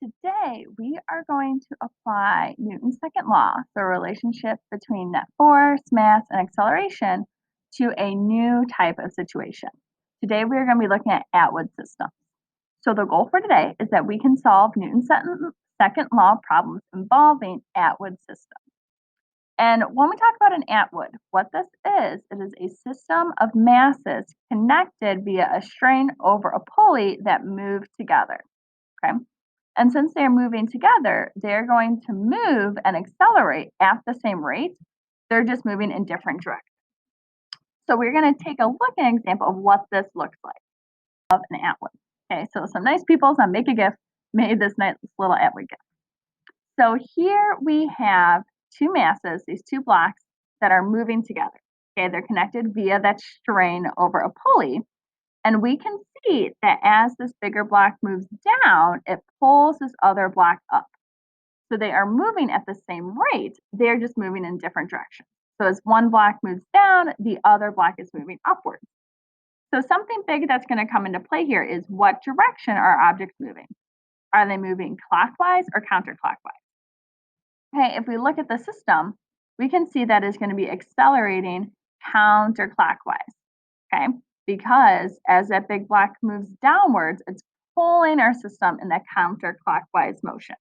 Today, we are going to apply Newton's second law, the relationship between net force, mass, and acceleration, to a new type of situation. Today, we are going to be looking at Atwood systems. So the goal for today is that we can solve Newton's second law problems involving Atwood systems. And when we talk about an Atwood, what this is, it is a system of masses connected via a strain over a pulley that move together. Okay. And since they're moving together, they're going to move and accelerate at the same rate. They're just moving in different directions. So we're going to take a look at an example of what this looks like of an Atwood. Okay, so some nice people, some Make a Gift, made this nice little Atwood gift. So here we have two masses, these two blocks that are moving together. Okay, they're connected via that strain over a pulley. And we can see that as this bigger block moves down, it pulls this other block up. So they are moving at the same rate, they're just moving in different directions. So as one block moves down, the other block is moving upwards. So something big that's going to come into play here is what direction are objects moving? Are they moving clockwise or counterclockwise? Okay, if we look at the system, we can see that it's going to be accelerating counterclockwise. Okay, because as that big block moves downwards, it's pulling our system in that counterclockwise motion.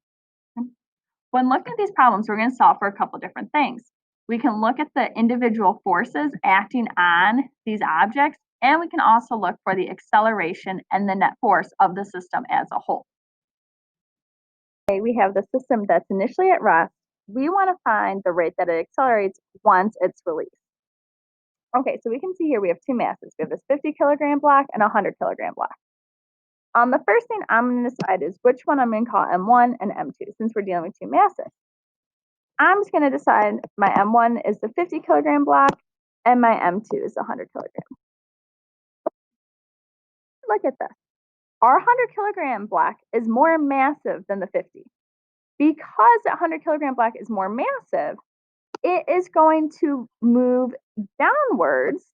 When looking at these problems, we're going to solve for a couple different things. We can look at the individual forces acting on these objects, and we can also look for the acceleration and the net force of the system as a whole. Okay, we have the system that's initially at rest. We want to find the rate that it accelerates once it's released. Okay, so we can see here we have two masses. We have this 50-kilogram block and a 100-kilogram block. The first thing I'm going to decide is which one I'm going to call M1 and M2 since we're dealing with two masses. I'm just going to decide my M1 is the 50-kilogram block and my M2 is the 100-kilogram. Look at this. Our 100-kilogram block is more massive than the 50. Because that 100-kilogram block is more massive, it is going to move downwards.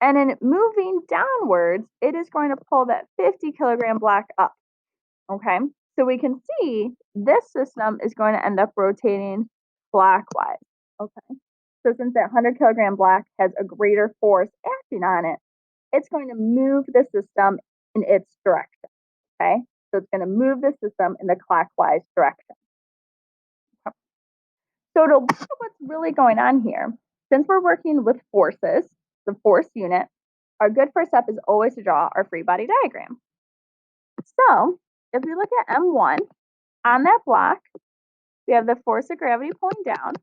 And in moving downwards, it is going to pull that 50-kilogram block up. Okay, so we can see this system is going to end up rotating clockwise. Okay, so since that 100-kilogram block has a greater force acting on it, it's going to move the system in its direction. Okay, so it's going to move the system in the clockwise direction. Okay. So to look at what's really going on here, since we're working with forces, the force unit, our good first step is always to draw our free body diagram. So if we look at M1, on that block, we have the force of gravity pulling down,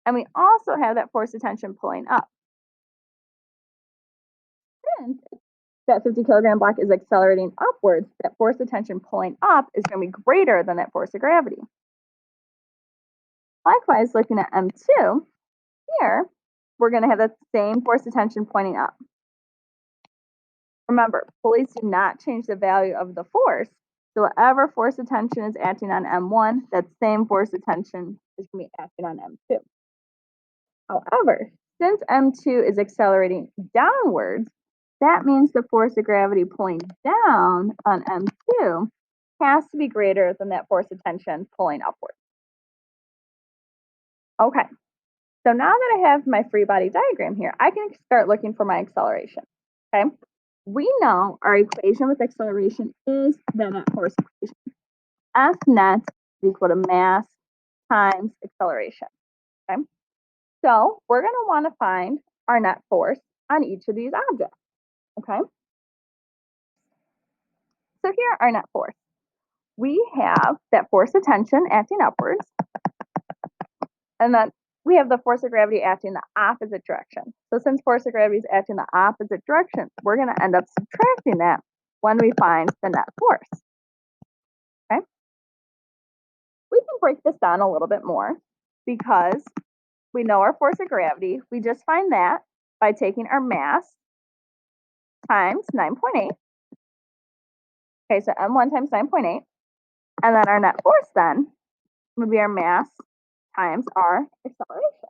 and we also have that force of tension pulling up. Since that 50-kilogram block is accelerating upwards, that force of tension pulling up is going to be greater than that force of gravity. Likewise, looking at M2, here, we're going to have that same force of tension pointing up. Remember, pulleys do not change the value of the force, so whatever force of tension is acting on M1, that same force of tension is going to be acting on M2. However, since M2 is accelerating downwards, that means the force of gravity pulling down on M2 has to be greater than that force of tension pulling upwards. Okay, so now that I have my free body diagram here, I can start looking for my acceleration. Okay, we know our equation with acceleration is the net force equation. F net is equal to mass times acceleration. Okay, so we're going to want to find our net force on each of these objects. Okay, so here our net force. We have that force of tension acting upwards, and then we have the force of gravity acting the opposite direction. So since force of gravity is acting the opposite direction, we're going to end up subtracting that when we find the net force. Okay, we can break this down a little bit more because we know our force of gravity. We just find that by taking our mass times 9.8. Okay, so M1 times 9.8. And then our net force then would be our mass times our acceleration.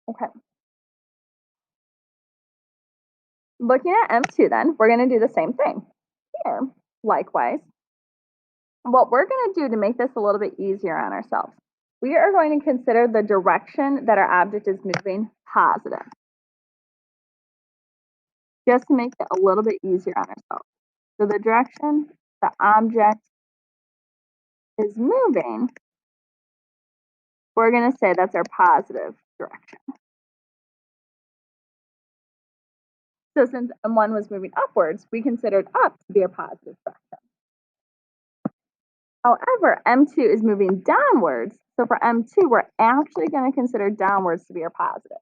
Okay. Looking at M2 then, we're going to do the same thing. Here, likewise, What we're going to do to make this a little bit easier on ourselves, we are going to consider the direction that our object is moving positive, just to make it a little bit easier on ourselves. So the direction the object is moving, we're going to say that's our positive direction. So since M1 was moving upwards, we considered up to be a positive direction. However, M2 is moving downwards, so for M2, we're actually going to consider downwards to be our positive.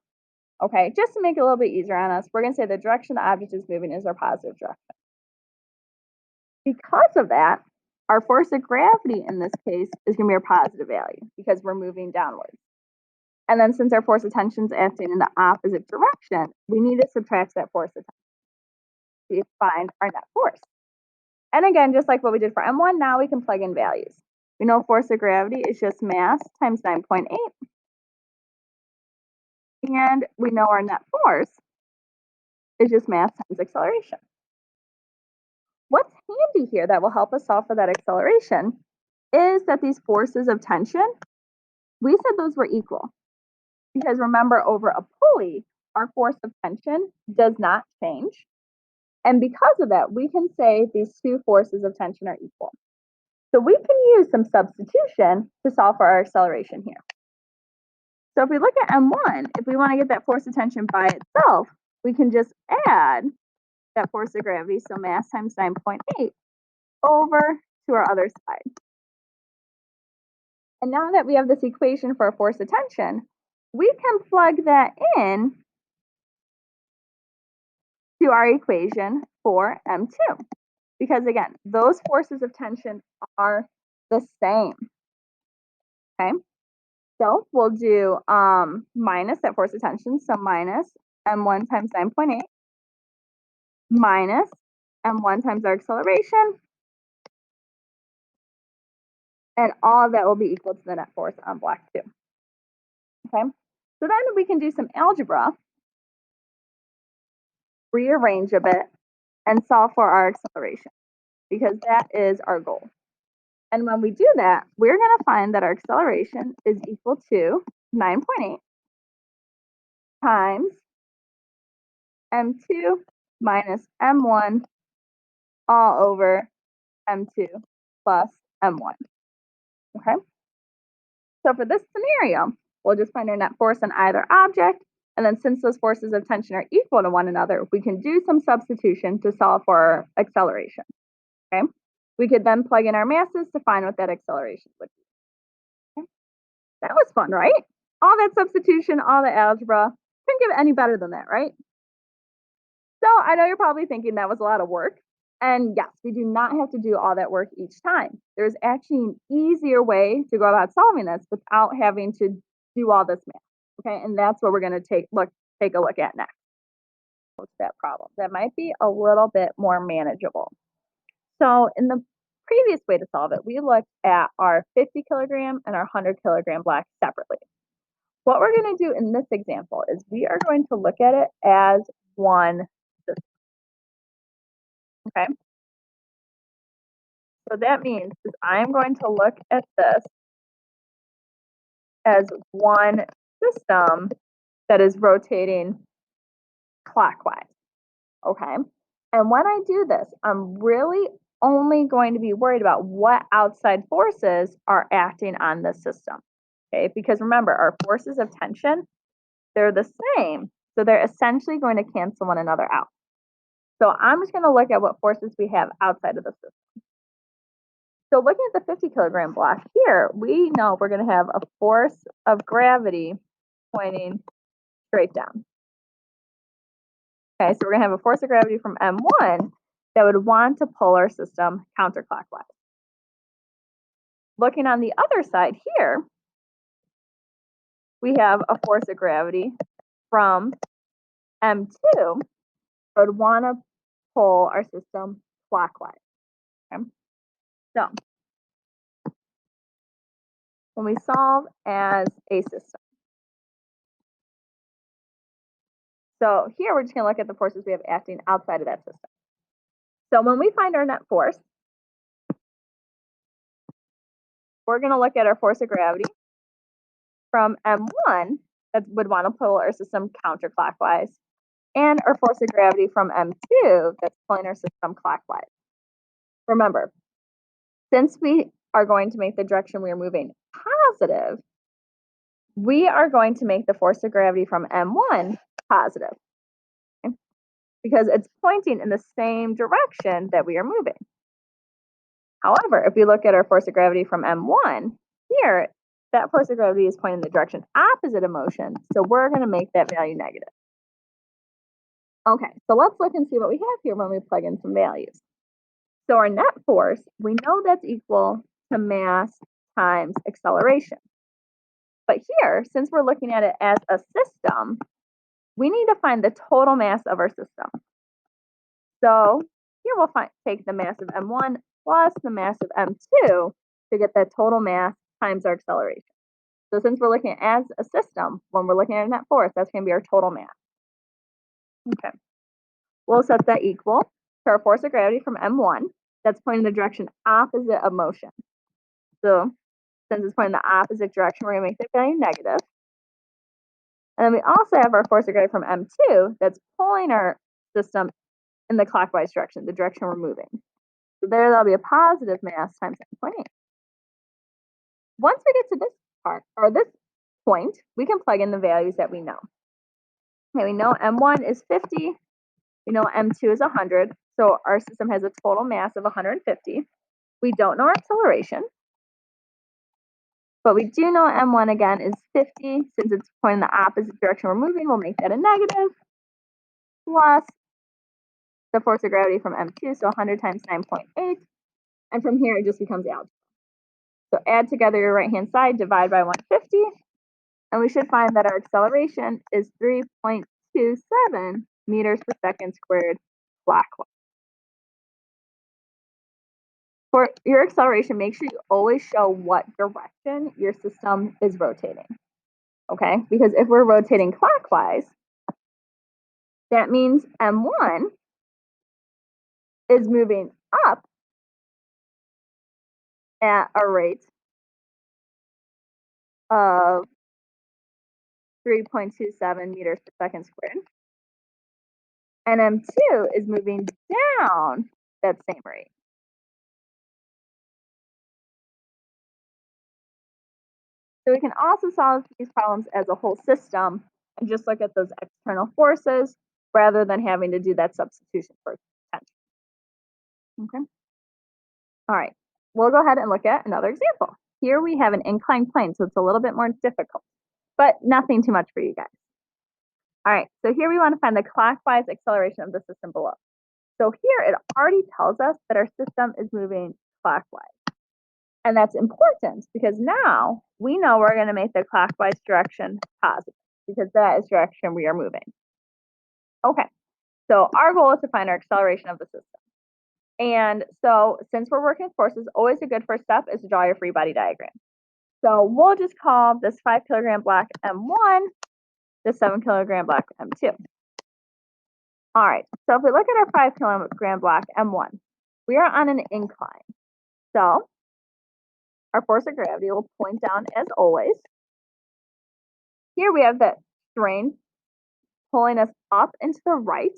Okay, just to make it a little bit easier on us, we're going to say the direction the object is moving is our positive direction. Because of that, our force of gravity in this case is going to be our positive value because we're moving downwards. And then since our force of tension is acting in the opposite direction, we need to subtract that force of tension to find our net force. And again, just like what we did for M1, now we can plug in values. We know force of gravity is just mass times 9.8. And we know our net force is just mass times acceleration. What's handy here that will help us solve for that acceleration is that these forces of tension, we said those were equal. Because remember, over a pulley, our force of tension does not change. And because of that, we can say these two forces of tension are equal. So we can use some substitution to solve for our acceleration here. So if we look at M1, if we want to get that force of tension by itself, we can just add that force of gravity, so mass times 9.8, over to our other side. And now that we have this equation for a force of tension, we can plug that in to our equation for M2. Because again, those forces of tension are the same. Okay, so we'll do minus that force of tension, so minus M1 times 9.8 minus M1 times our acceleration, and all of that will be equal to the net force on block 2. Okay, so then we can do some algebra, rearrange a bit, and solve for our acceleration, because that is our goal. And when we do that, we're going to find that our acceleration is equal to 9.8 times M2 minus M1 all over M2 plus M1. Okay? So for this scenario, we'll just find our net force on either object, and then since those forces of tension are equal to one another, we can do some substitution to solve for our acceleration. Okay? We could then plug in our masses to find what that acceleration would be. Okay? That was fun, right? All that substitution, all the algebra. Couldn't get any better than that, right? So I know you're probably thinking that was a lot of work. And yes, we do not have to do all that work each time. There's actually an easier way to go about solving this without having to do all this math. Okay, and that's what we're going to take a look at next. What's that problem? That might be a little bit more manageable. So in the previous way to solve it, we looked at our 50 kilogram and our 100 kilogram blocks separately. What we're going to do in this example is we are going to look at it as one system. Okay. So that means is I'm going to look at this as one system that is rotating clockwise. Okay. And when I do this, I'm really only going to be worried about what outside forces are acting on the system. Okay. Because remember, our forces of tension, they're the same. So they're essentially going to cancel one another out. So I'm just going to look at what forces we have outside of the system. So looking at the 50 kilogram block here, we know we're going to have a force of gravity pointing straight down. Okay, so we're going to have a force of gravity from M1 that would want to pull our system counterclockwise. Looking on the other side here, we have a force of gravity from M2 that would want to pull our system clockwise. Okay? So when we solve as a system, so here we're just going to look at the forces we have acting outside of that system. So when we find our net force, we're going to look at our force of gravity from M1 that would want to pull our system counterclockwise, and our force of gravity from M2 that's pulling our system clockwise. Remember, since we are going to make the direction we are moving positive, we are going to make the force of gravity from M1 positive, okay? Because it's pointing in the same direction that we are moving. However, if we look at our force of gravity from M1, here, that force of gravity is pointing in the direction opposite of motion, so we're going to make that value negative. Okay, so let's look and see what we have here when we plug in some values. So our net force, we know that's equal to mass times acceleration. But here, since we're looking at it as a system, we need to find the total mass of our system. So here we'll take the mass of M1 plus the mass of M2 to get that total mass times our acceleration. So since we're looking at it as a system, when we're looking at a net force, that's going to be our total mass. Okay. We'll set that equal to our force of gravity from M1. That's pointing in the direction opposite of motion. So since it's pointing in the opposite direction, we're going to make that value negative. And then we also have our force of gravity from M2 that's pulling our system in the clockwise direction, the direction we're moving. So that'll be a positive mass times 7.8. Once we get to this part, or this point, we can plug in the values that we know. Okay, we know M1 is 50. We know M2 is 100. So our system has a total mass of 150. We don't know our acceleration, but we do know M1 again is 50. Since it's pointing in the opposite direction we're moving, we'll make that a negative, plus the force of gravity from M2, so 100 times 9.8. And from here, it just becomes algebra. So add together your right-hand side, divide by 150, and we should find that our acceleration is 3.27 meters per second squared clockwise. For your acceleration, make sure you always show what direction your system is rotating, okay? Because if we're rotating clockwise, that means M1 is moving up at a rate of 3.27 meters per second squared. And M2 is moving down that same rate. So we can also solve these problems as a whole system and just look at those external forces rather than having to do that substitution for tension. Okay. All right. We'll go ahead and look at another example. Here we have an inclined plane, so it's a little bit more difficult, but nothing too much for you guys. All right. So here we want to find the clockwise acceleration of the system below. So here it already tells us that our system is moving clockwise. And that's important because now we know we're going to make the clockwise direction positive because that is the direction we are moving. Okay, so our goal is to find our acceleration of the system. And so since we're working with forces, always a good first step is to draw your free body diagram. So we'll just call this 5 kilogram block M1, this 7 kilogram block M2. All right, so if we look at our 5 kilogram block M1, we are on an incline. So our force of gravity will point down as always. Here we have that strain pulling us up and to the right.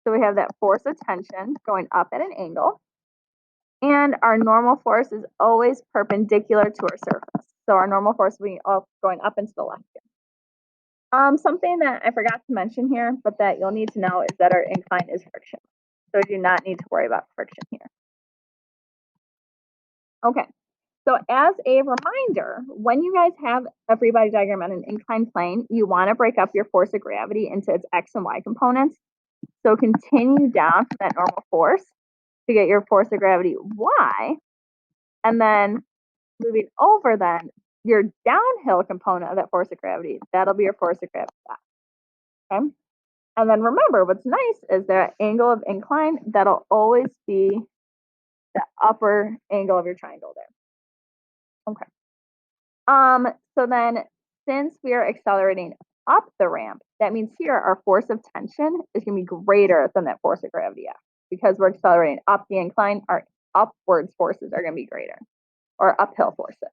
So we have that force of tension going up at an angle. And our normal force is always perpendicular to our surface. So our normal force will be going up and to the left here. Something that I forgot to mention here, but that you'll need to know is that our incline is friction. So you do not need to worry about friction here. Okay. So as a reminder, when you guys have a free body diagram on an inclined plane, you want to break up your force of gravity into its x and y components. So continue down from that normal force to get your force of gravity y, and then moving over then your downhill component of that force of gravity, that'll be your force of gravity y. Okay? And then remember, what's nice is that angle of incline, that'll always be the upper angle of your triangle there. Okay. So then since we are accelerating up the ramp, that means here our force of tension is going to be greater than that force of gravity F. Because we're accelerating up the incline, our upwards forces are going to be greater, or uphill forces.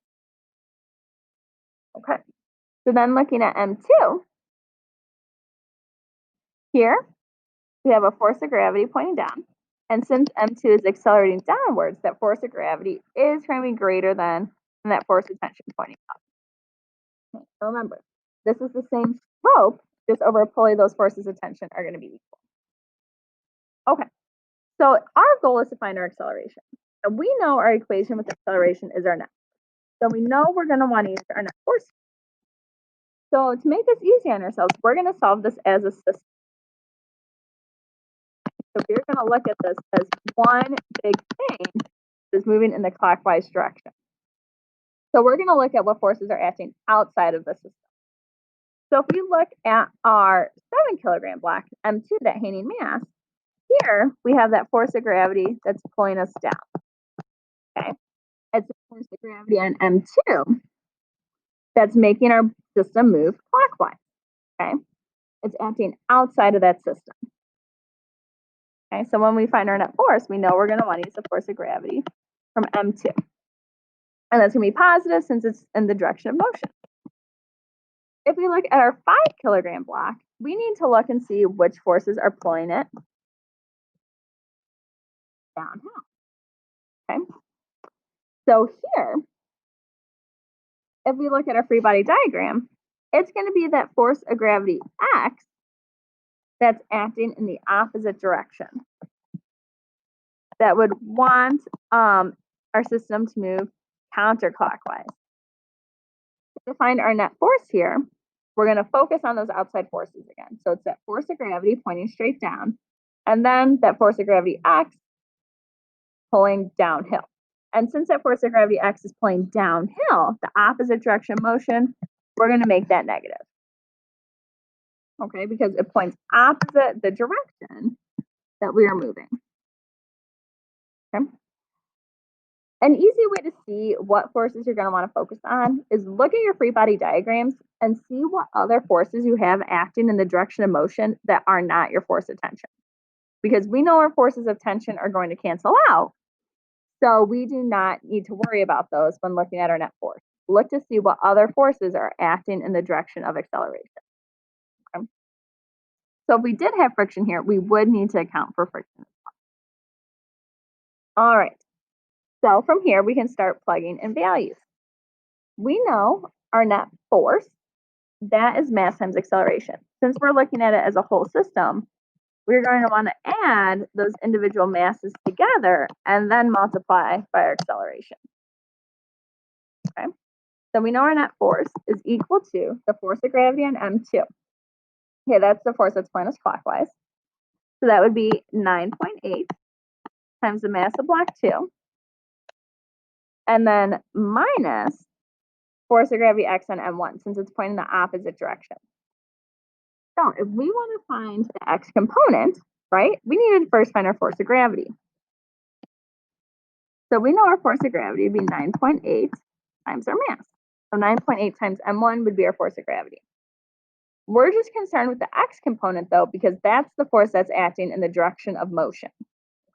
Okay. So then looking at M2, here we have a force of gravity pointing down. And since M2 is accelerating downwards, that force of gravity is going to be greater than that force of tension pointing up. Okay. Remember, this is the same slope, just over a pulley, those forces of tension are going to be equal. Okay, so our goal is to find our acceleration. And we know our equation with acceleration is our net. So we know we're going to want to use our net force. So to make this easy on ourselves, we're going to solve this as a system. So we're going to look at this as one big thing that's moving in the clockwise direction. So we're going to look at what forces are acting outside of the system. So if we look at our 7 kilogram block, M2, that hanging mass, here we have that force of gravity that's pulling us down. Okay, it's the force of gravity on M2 that's making our system move clockwise. Okay, it's acting outside of that system. Okay, so when we find our net force, we know we're going to want to use the force of gravity from M2. And that's going to be positive since it's in the direction of motion. If we look at our 5 kilogram block, we need to look and see which forces are pulling it downhill. Okay, so here, if we look at our free body diagram, it's going to be that force of gravity X that's acting in the opposite direction, that would want our system to move counterclockwise. To find our net force here, we're going to focus on those outside forces again. So it's that force of gravity pointing straight down, and then that force of gravity X pulling downhill. And since that force of gravity X is pulling downhill, the opposite direction of motion, we're going to make that negative. Okay, because it points opposite the direction that we are moving. Okay. An easy way to see what forces you're going to want to focus on is look at your free body diagrams and see what other forces you have acting in the direction of motion that are not your force of tension. Because we know our forces of tension are going to cancel out, so we do not need to worry about those when looking at our net force. Look to see what other forces are acting in the direction of acceleration. Okay. So if we did have friction here, we would need to account for friction. All right. So from here, we can start plugging in values. We know our net force, that is mass times acceleration. Since we're looking at it as a whole system, we're going to want to add those individual masses together and then multiply by our acceleration. Okay, so we know our net force is equal to the force of gravity on M2. Okay, that's the force that's pulling us clockwise. So that would be 9.8 times the mass of block 2, and then minus force of gravity X on M1, since it's pointing in the opposite direction. So if we want to find the X component, right, we need to first find our force of gravity. So we know our force of gravity would be 9.8 times our mass. So 9.8 times M1 would be our force of gravity. We're just concerned with the X component, though, because that's the force that's acting in the direction of motion.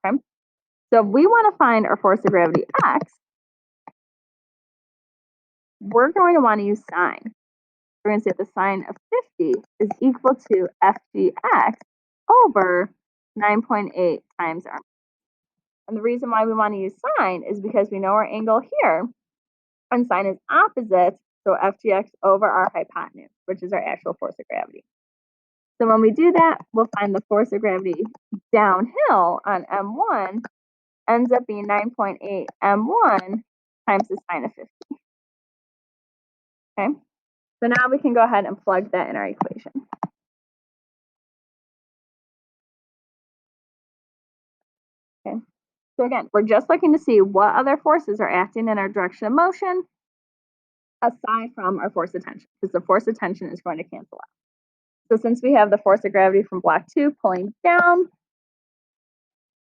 Okay? So if we want to find our force of gravity X, we're going to want to use sine. We're going to say the sine of 50 is equal to FGX over 9.8 times our. And the reason why we want to use sine is because we know our angle here, and sine is opposite, so FGX over our hypotenuse, which is our actual force of gravity. So when we do that, we'll find the force of gravity downhill on M1 ends up being 9.8 M1 times the sine of 50. Okay, so now we can go ahead and plug that in our equation. Okay, so again, we're just looking to see what other forces are acting in our direction of motion aside from our force of tension, because the force of tension is going to cancel out. So since we have the force of gravity from block 2 pulling down,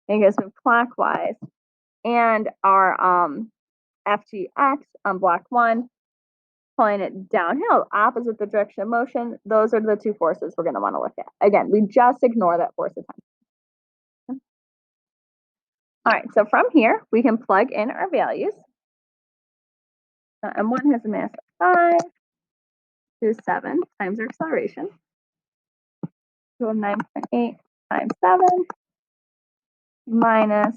making us move clockwise, and our FGX on block 1 pulling it downhill, opposite the direction of motion, those are the two forces we're going to want to look at. Again, we just ignore that force of tension. All right, so from here, we can plug in our values. M1 has a mass of 5 to 7 times our acceleration. So 9.8 times 7 minus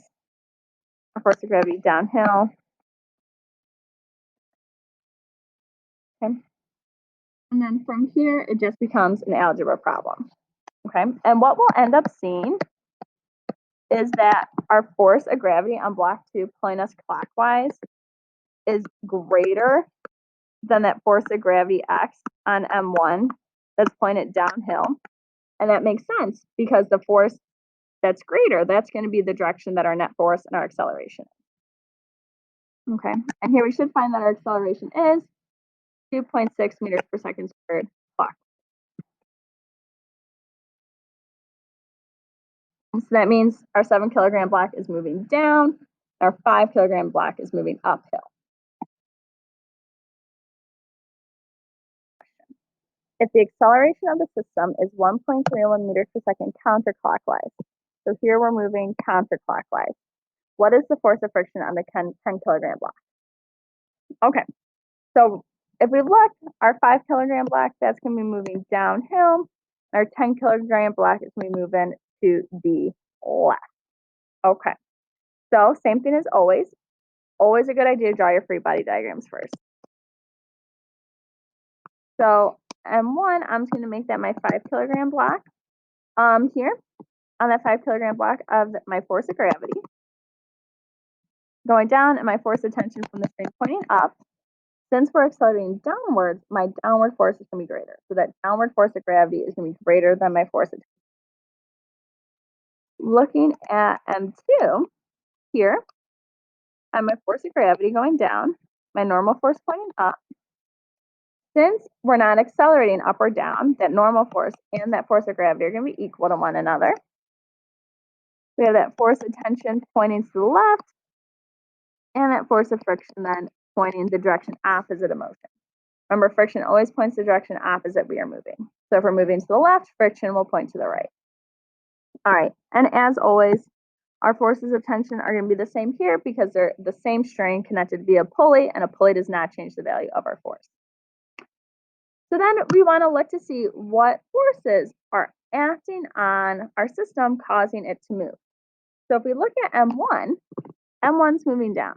our force of gravity downhill. Okay. And then from here, it just becomes an algebra problem. Okay. And what we'll end up seeing is that our force of gravity on block 2 pulling us clockwise is greater than that force of gravity X on M1 that's pulling it downhill. And that makes sense because the force that's greater, that's going to be the direction that our net force and our acceleration is. Okay. And here we should find that our acceleration is 2.6 meters per second squared clock. So that means our 7 kilogram block is moving down, our 5 kilogram block is moving uphill. If the acceleration of the system is 1.31 meters per second counterclockwise, so here we're moving counterclockwise, what is the force of friction on the 10 kilogram block? Okay, so if we look, our 5 kilogram block, that's going to be moving downhill. Our 10 kilogram block is going to be moving to the left. Okay, so same thing as always. Always a good idea to draw your free body diagrams first. So M1, I'm just going to make that my 5 kilogram block. Here on that 5 kilogram block of my force of gravity. Going down and my force of tension from the spring pointing up. Since we're accelerating downwards, my downward force is going to be greater. So that downward force of gravity is going to be greater than my force of tension. Looking at M2, here, I have my force of gravity going down, my normal force pointing up. Since we're not accelerating up or down, that normal force and that force of gravity are going to be equal to one another. We have that force of tension pointing to the left, and that force of friction then pointing the direction opposite of motion. Remember, friction always points the direction opposite we are moving. So if we're moving to the left, friction will point to the right. All right, and as always, our forces of tension are going to be the same here because they're the same strain connected via pulley, and a pulley does not change the value of our force. So then we want to look to see what forces are acting on our system causing it to move. So if we look at M1, M1's moving down.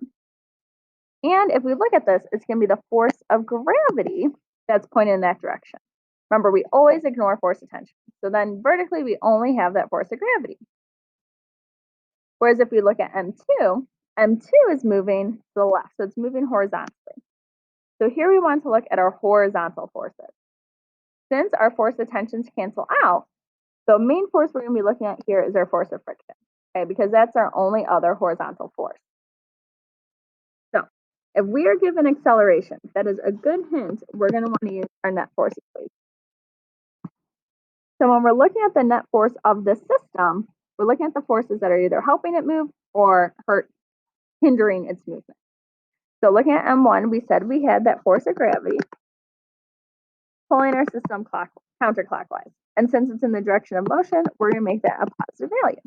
And if we look at this, it's going to be the force of gravity that's pointing in that direction. Remember, we always ignore force of tension. So then vertically, we only have that force of gravity. Whereas if we look at M2, M2 is moving to the left. So it's moving horizontally. So here we want to look at our horizontal forces. Since our force of tensions cancel out, the main force we're going to be looking at here is our force of friction, okay, because that's our only other horizontal force. So if we are given acceleration, that is a good hint, we're going to want to use our net force equation. So when we're looking at the net force of the system, we're looking at the forces that are either helping it move or hindering its movement. So looking at M1, we said we had that force of gravity pulling our system counterclockwise. And since it's in the direction of motion, we're going to make that a positive value.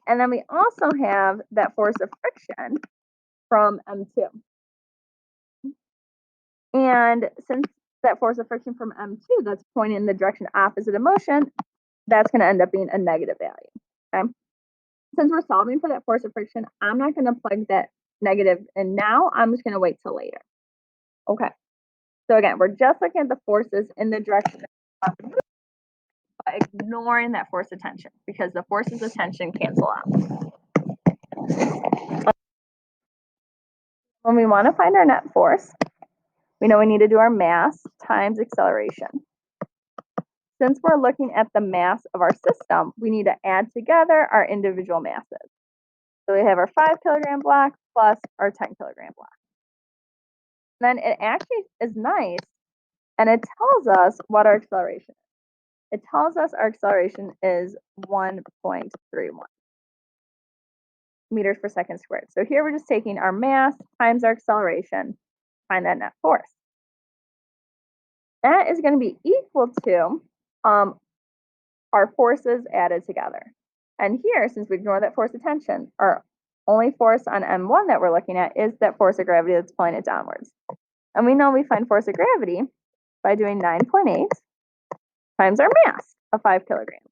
And then we also have that force of friction from M2. And since that force of friction from M2 that's pointing in the direction opposite of motion, that's going to end up being a negative value. Okay. Since we're solving for that force of friction, I'm not going to plug that negative in now. I'm just going to wait till later. Okay. So again, we're just looking at the forces in the direction of movement, but ignoring that force of tension because the forces of tension cancel out. When we want to find our net force, we know we need to do our mass times acceleration. Since we're looking at the mass of our system, we need to add together our individual masses. So we have our 5 kilogram block plus our 10 kilogram block. Then it actually is nice, and it tells us what our acceleration is. It tells us our acceleration is 1.31 meters per second squared. So here we're just taking our mass times our acceleration, find that net force. That is going to be equal to our forces added together. And here, since we ignore that force of tension, our only force on M1 that we're looking at is that force of gravity that's pulling it downwards. And we know we find force of gravity by doing 9.8 times our mass of 5 kilograms.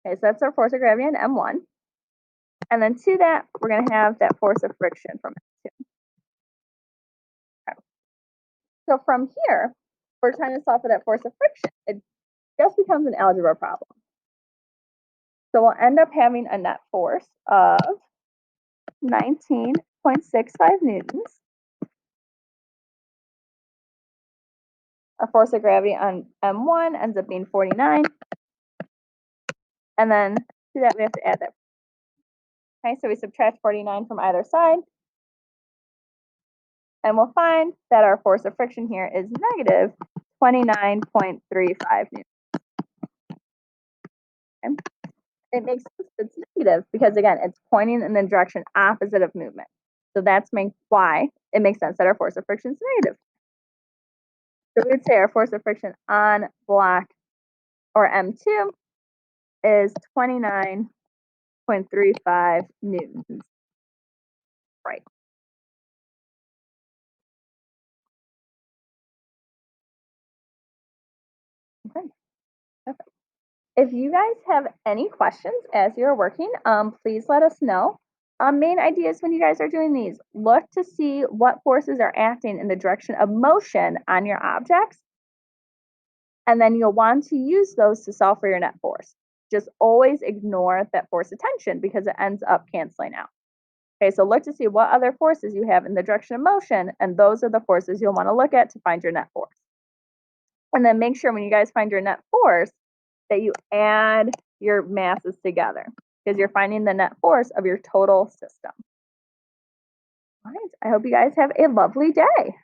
Okay, so that's our force of gravity on M1. And then to that, we're going to have that force of friction from M2. Okay. So from here, we're trying to solve for that force of friction. It just becomes an algebra problem. So we'll end up having a net force of 19.65 newtons. Our force of gravity on M1 ends up being 49. And then to that, we have to add that. Okay, so we subtract 49 from either side. And we'll find that our force of friction here is negative 29.35 newtons. Okay. It makes sense it's negative because, again, it's pointing in the direction opposite of movement. So that's why it makes sense that our force of friction is negative. So we would say our force of friction on block or M2 is 29.35 newtons. Right. Okay. Perfect. If you guys have any questions as you're working, please let us know. Main ideas when you guys are doing these, look to see what forces are acting in the direction of motion on your objects. And then you'll want to use those to solve for your net force. Just always ignore that force of tension because it ends up canceling out. Okay, so look to see what other forces you have in the direction of motion, and those are the forces you'll want to look at to find your net force. And then make sure when you guys find your net force that you add your masses together because you're finding the net force of your total system. All right, I hope you guys have a lovely day.